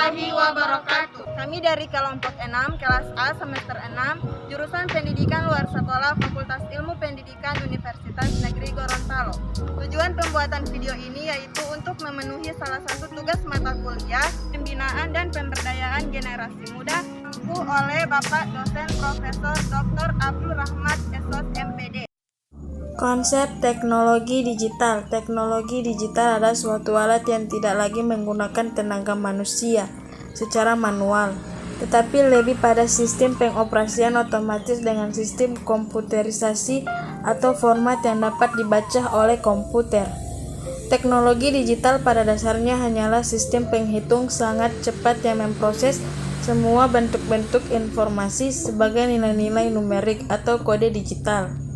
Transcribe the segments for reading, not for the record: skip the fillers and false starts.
warahmatullahi wabarakatuh. Kami dari kelompok 6, kelas A semester 6, jurusan Pendidikan Luar Sekolah Fakultas Ilmu Pendidikan Universitas Negeri Gorontalo. Tujuan pembuatan video ini yaitu untuk memenuhi salah satu tugas mata kuliah pembinaan dan pemberdayaan generasi muda oleh Bapak dosen Profesor Dr. Abdul Rahmat SOS MPD. Konsep teknologi digital. Teknologi digital adalah suatu alat yang tidak lagi menggunakan tenaga manusia secara manual, tetapi lebih pada sistem pengoperasian otomatis dengan sistem komputerisasi atau format yang dapat dibaca oleh komputer. Teknologi digital pada dasarnya hanyalah sistem penghitung sangat cepat yang memproses semua bentuk-bentuk informasi sebagai nilai-nilai numerik atau kode digital.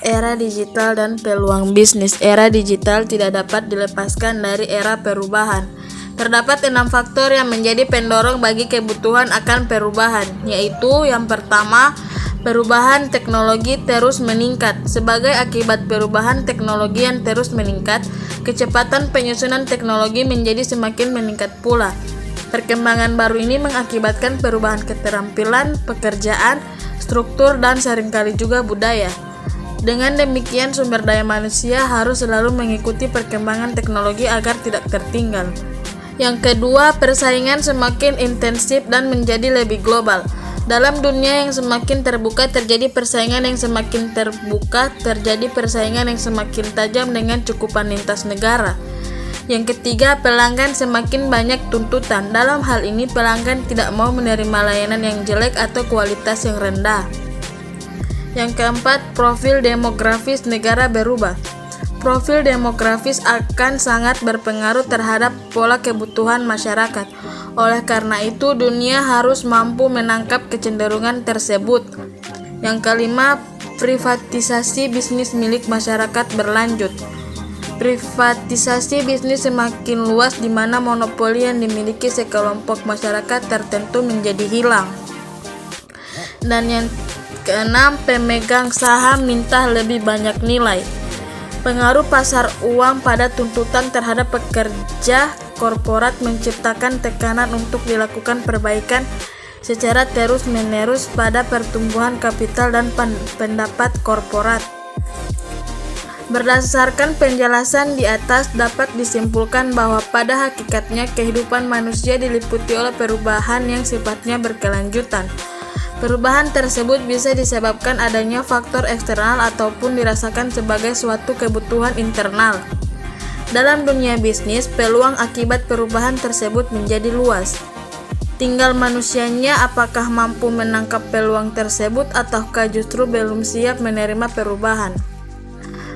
Era digital dan peluang bisnis. Era digital tidak dapat dilepaskan dari era perubahan. Terdapat 6 faktor yang menjadi pendorong bagi kebutuhan akan perubahan, yaitu yang pertama, perubahan teknologi terus meningkat. Sebagai akibat perubahan teknologi yang terus meningkat, kecepatan penyusunan teknologi menjadi semakin meningkat pula. Perkembangan baru ini mengakibatkan perubahan keterampilan, pekerjaan, struktur, dan seringkali juga budaya. Dengan demikian, sumber daya manusia harus selalu mengikuti perkembangan teknologi agar tidak tertinggal. Yang kedua, persaingan semakin intensif dan menjadi lebih global. Dalam dunia yang semakin terbuka, terjadi persaingan yang semakin terbuka, terjadi persaingan yang semakin tajam dengan cakupan lintas negara. Yang ketiga, pelanggan semakin banyak tuntutan. Dalam hal ini, pelanggan tidak mau menerima layanan yang jelek atau kualitas yang rendah. Yang keempat, profil demografis negara berubah. Profil demografis akan sangat berpengaruh terhadap pola kebutuhan masyarakat. Oleh karena itu, dunia harus mampu menangkap kecenderungan tersebut. Yang kelima, privatisasi bisnis milik masyarakat berlanjut. Privatisasi bisnis semakin luas di mana monopoli yang dimiliki sekelompok masyarakat tertentu menjadi hilang. Dan yang keenam, pemegang saham minta lebih banyak nilai. Pengaruh pasar uang pada tuntutan terhadap pekerja korporat menciptakan tekanan untuk dilakukan perbaikan secara terus-menerus pada pertumbuhan kapital dan pendapat korporat. Berdasarkan penjelasan di atas, dapat disimpulkan bahwa pada hakikatnya kehidupan manusia diliputi oleh perubahan yang sifatnya berkelanjutan. Perubahan tersebut bisa disebabkan adanya faktor eksternal ataupun dirasakan sebagai suatu kebutuhan internal. Dalam dunia bisnis, peluang akibat perubahan tersebut menjadi luas. Tinggal manusianya apakah mampu menangkap peluang tersebut ataukah justru belum siap menerima perubahan.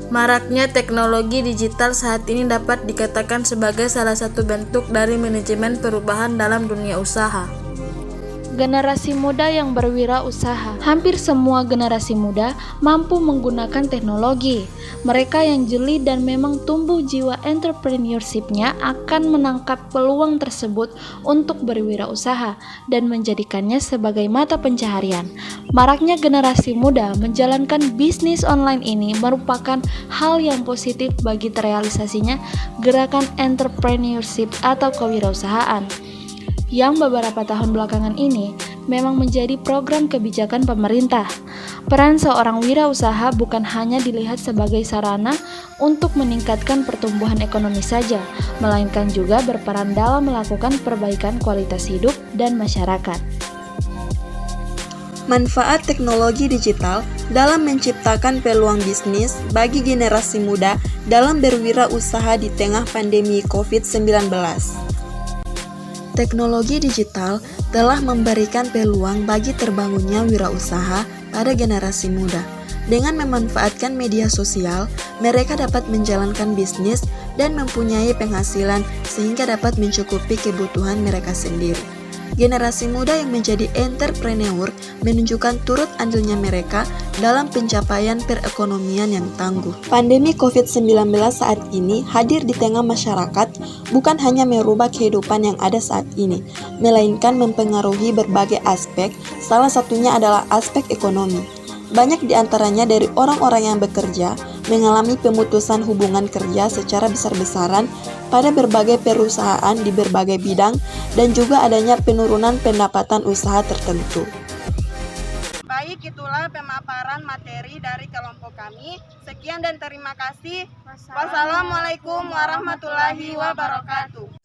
Maraknya teknologi digital saat ini dapat dikatakan sebagai salah satu bentuk dari manajemen perubahan dalam dunia usaha. Generasi muda yang berwirausaha. Hampir semua generasi muda mampu menggunakan teknologi. Mereka yang jeli dan memang tumbuh jiwa entrepreneurship-nya akan menangkap peluang tersebut untuk berwirausaha dan menjadikannya sebagai mata pencaharian. Maraknya generasi muda menjalankan bisnis online ini merupakan hal yang positif bagi terrealisasinya gerakan entrepreneurship atau kewirausahaan, yang beberapa tahun belakangan ini memang menjadi program kebijakan pemerintah. Peran seorang wirausaha bukan hanya dilihat sebagai sarana untuk meningkatkan pertumbuhan ekonomi saja, melainkan juga berperan dalam melakukan perbaikan kualitas hidup dan masyarakat. Manfaat teknologi digital dalam menciptakan peluang bisnis bagi generasi muda dalam berwirausaha di tengah pandemi COVID-19. Teknologi digital telah memberikan peluang bagi terbangunnya wirausaha pada generasi muda. Dengan memanfaatkan media sosial, mereka dapat menjalankan bisnis dan mempunyai penghasilan sehingga dapat mencukupi kebutuhan mereka sendiri. Generasi muda yang menjadi entrepreneur menunjukkan turut andilnya mereka dalam pencapaian perekonomian yang tangguh. Pandemi COVID-19 saat ini hadir di tengah masyarakat bukan hanya merubah kehidupan yang ada saat ini, melainkan mempengaruhi berbagai aspek, salah satunya adalah aspek ekonomi. Banyak di antaranya dari orang-orang yang bekerja mengalami pemutusan hubungan kerja secara besar-besaran pada berbagai perusahaan di berbagai bidang dan juga adanya penurunan pendapatan usaha tertentu. Baik, itulah pemaparan materi dari kelompok kami. Sekian dan terima kasih. Wassalamualaikum warahmatullahi wabarakatuh.